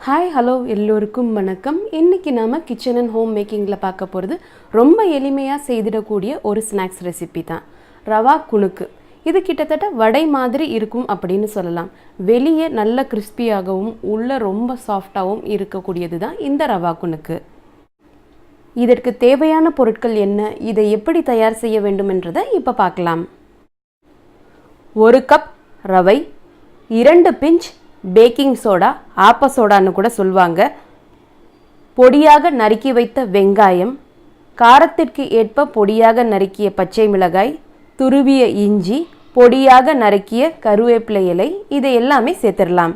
Hi hello எல்லோருக்கும் வணக்கம். இன்றைக்கி நாம் கிச்சன் அண்ட் ஹோம் மேக்கிங்கில் பார்க்க போகிறது ரொம்ப எளிமையாக செய்திடக்கூடிய ஒரு ஸ்நாக்ஸ் ரெசிபி தான் ரவா குணுக்கு. இது கிட்டத்தட்ட வடை மாதிரி இருக்கும் அப்படின்னு சொல்லலாம். வெளியே நல்ல கிறிஸ்பியாகவும் உள்ள ரொம்ப சாஃப்டாகவும் இருக்கக்கூடியது தான் இந்த ரவா குணுக்கு. இதற்கு தேவையான பொருட்கள் என்ன, இதை எப்படி தயார் செய்ய வேண்டும் என்றதை இப்போ பார்க்கலாம். 1 கப் ரவை, 2 பிஞ்ச் பேக்கிங் சோடா, ஆப்ப சோடான்னு கூட சொல்லுவாங்க, பொடியாக நறுக்கி வைத்த வெங்காயம், காரத்திற்கு ஏற்ப பொடியாக நறுக்கிய பச்சை மிளகாய், துருவிய இஞ்சி, பொடியாக நறுக்கிய கருவேப்பிலை இலை, இதை எல்லாமே சேர்த்துடலாம்.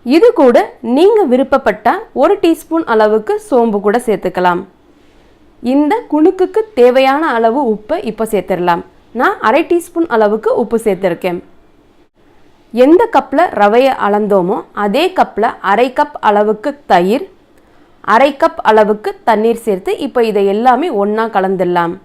இது கூட நீங்கள் விருப்பப்பட்டால் 1 டீஸ்பூன் அளவுக்கு சோம்பு கூட சேர்த்துக்கலாம். இந்த குணுக்குக்கு தேவையான அளவு உப்பு இப்போ சேர்த்துடலாம். நான் 1/2 டீஸ்பூன் அளவுக்கு உப்பு சேர்த்துருக்கேன். எந்த கப்பில் ரவையை அளந்தோமோ அதே கப்பில் 1/2 கப் அளவுக்கு தயிர், 1/2 கப் அளவுக்கு தண்ணீர் சேர்த்து இப்போ இதை எல்லாமே ஒன்றா கலந்துடலாம்.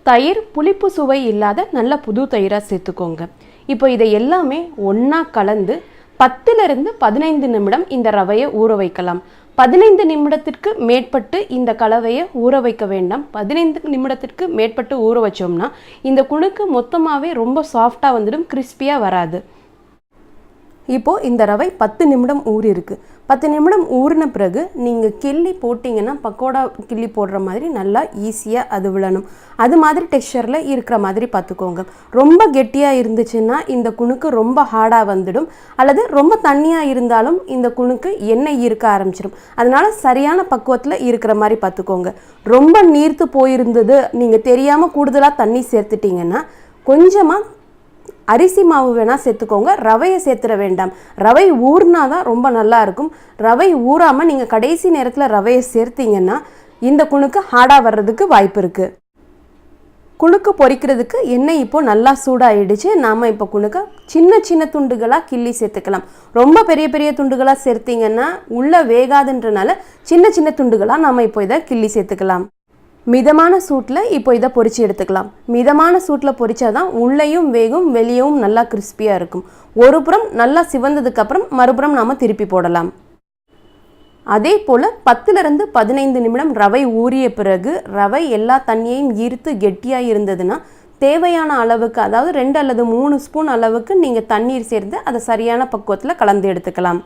தயிர் புளிப்பு சுவை இல்லாத நல்ல புது தயிராக சேர்த்துக்கோங்க. இப்போ இதை எல்லாமே ஒன்றா கலந்து 10லிருந்து 15 நிமிடம் இந்த ரவையை ஊற வைக்கலாம். 15 நிமிடத்திற்கு மேற்பட்டு இந்த கலவையை ஊற வைக்க வேண்டாம். 15 நிமிடத்திற்கு மேற்பட்டு ஊற வச்சோம்னா இந்த குணுக்கு மொத்தமாகவே ரொம்ப சாஃப்டாக வந்துடும், கிறிஸ்பியாக வராது. இப்போது இந்த ரவை 10 நிமிடம் ஊறிருக்கு. 10 நிமிடம் ஊறின பிறகு நீங்கள் கிள்ளி போட்டிங்கன்னா பக்கோடா கிள்ளி போடுற மாதிரி நல்லா ஈஸியாக அது விழணும். அது மாதிரி டெக்ஸ்சரில் இருக்கிற மாதிரி பார்த்துக்கோங்க. ரொம்ப கெட்டியாக இருந்துச்சுன்னா இந்த குணுக்கு ரொம்ப ஹார்டாக வந்துடும், அல்லது ரொம்ப தண்ணியாக இருந்தாலும் இந்த குணுக்கு எண்ணெய் ஈர்க்க ஆரம்பிச்சிடும். அதனால் சரியான பக்குவத்தில் இருக்கிற மாதிரி பார்த்துக்கோங்க. ரொம்ப நீர்த்து போயிருந்தது, நீங்கள் தெரியாமல் கூடுதலாக தண்ணி சேர்த்துட்டிங்கன்னா கொஞ்சமாக அரிசி மாவு வேணால் சேர்த்துக்கோங்க, ரவையை சேர்த்துட வேண்டாம். ரவை ஊறினா தான் ரொம்ப நல்லா இருக்கும். ரவை ஊறாமல் நீங்கள் கடைசி நேரத்தில் ரவையை சேர்த்திங்கன்னா இந்த குணுக்கு ஹார்டாக வர்றதுக்கு வாய்ப்பு இருக்குது. குணுக்கு பொரிக்கிறதுக்கு எண்ணெய் இப்போது நல்லா சூடாகிடுச்சு. நாம் இப்போ குணுக்க சின்ன சின்ன துண்டுகளாக கிள்ளி சேர்த்துக்கலாம். ரொம்ப பெரிய பெரிய துண்டுகளாக சேர்த்திங்கன்னா உள்ளே வேகாதுன்றனால சின்ன சின்ன துண்டுகளாக நாம் இப்போ இதை கிள்ளி சேர்த்துக்கலாம். மிதமான சூட்டில் இப்போ இதை பொரித்து எடுத்துக்கலாம். மிதமான சூட்டில் பொரிச்சாதான் உள்ளேயும் வேகும், வெளியவும் நல்லா கிறிஸ்பியாக இருக்கும். ஒரு புறம் நல்லா சிவந்ததுக்கப்புறம் மறுபுறம் நாம் திருப்பி போடலாம். அதே போல் 10லிருந்து 15 நிமிடம் ரவை ஊறிய பிறகு ரவை எல்லா தண்ணியையும் ஈர்த்து கெட்டியாக இருந்ததுன்னா தேவையான அளவுக்கு, அதாவது 2 அல்லது 3 ஸ்பூன் அளவுக்கு நீங்கள் தண்ணீர் சேர்த்து அதை சரியான பக்குவத்தில் கலந்து எடுத்துக்கலாம்.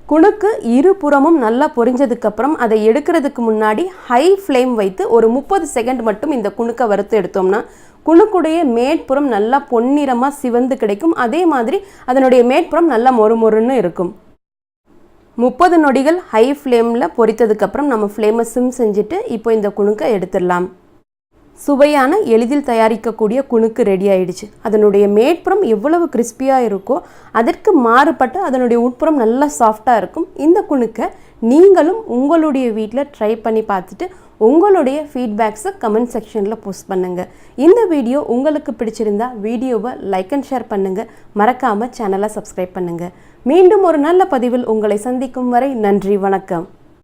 குணுக்கு இருபுறமும் நல்லா பொரிஞ்சதுக்கப்புறம் அதை எடுக்கிறதுக்கு முன்னாடி ஹை ஃப்ளேம் வைத்து ஒரு 30 செகண்ட் மட்டும் இந்த குணுக்கை வறுத்து எடுத்தோம்னா குணுக்குடைய மேற்புறம் நல்லா பொன்னிறமாக சிவந்து கிடைக்கும். அதே மாதிரி அதனுடைய மேற்புறம் நல்லா மொறுமொறுன்னு இருக்கும். 30 நொடிகள் ஹை ஃப்ளேமில் பொரித்ததுக்கப்புறம் நம்ம ஃப்ளேமை சிம் செஞ்சுட்டு இப்போ இந்த குணுக்கை எடுத்துடலாம். சுவையான எளிதில் தயாரிக்கக்கூடிய குணுக்கு ரெடி ஆயிடுச்சு. அதனுடைய மேற்புறம் எவ்வளவு கிறிஸ்பியாக இருக்கோ அதற்கு மாறுபட்டு அதனுடைய உட்புறம் நல்லா சாஃப்டாக இருக்கும். இந்த குணுக்கை நீங்களும் உங்களுடைய வீட்டில் ட்ரை பண்ணி பார்த்துட்டு உங்களுடைய ஃபீட்பேக்ஸை கமெண்ட் செக்ஷனில் போஸ்ட் பண்ணுங்கள். இந்த வீடியோ உங்களுக்கு பிடிச்சிருந்தா வீடியோவை லைக் அண்ட் ஷேர் பண்ணுங்கள். மறக்காமல் சேனலை சப்ஸ்கிரைப் பண்ணுங்கள். மீண்டும் ஒரு நல்ல பதிவில் உங்களை சந்திக்கும் வரை நன்றி, வணக்கம்.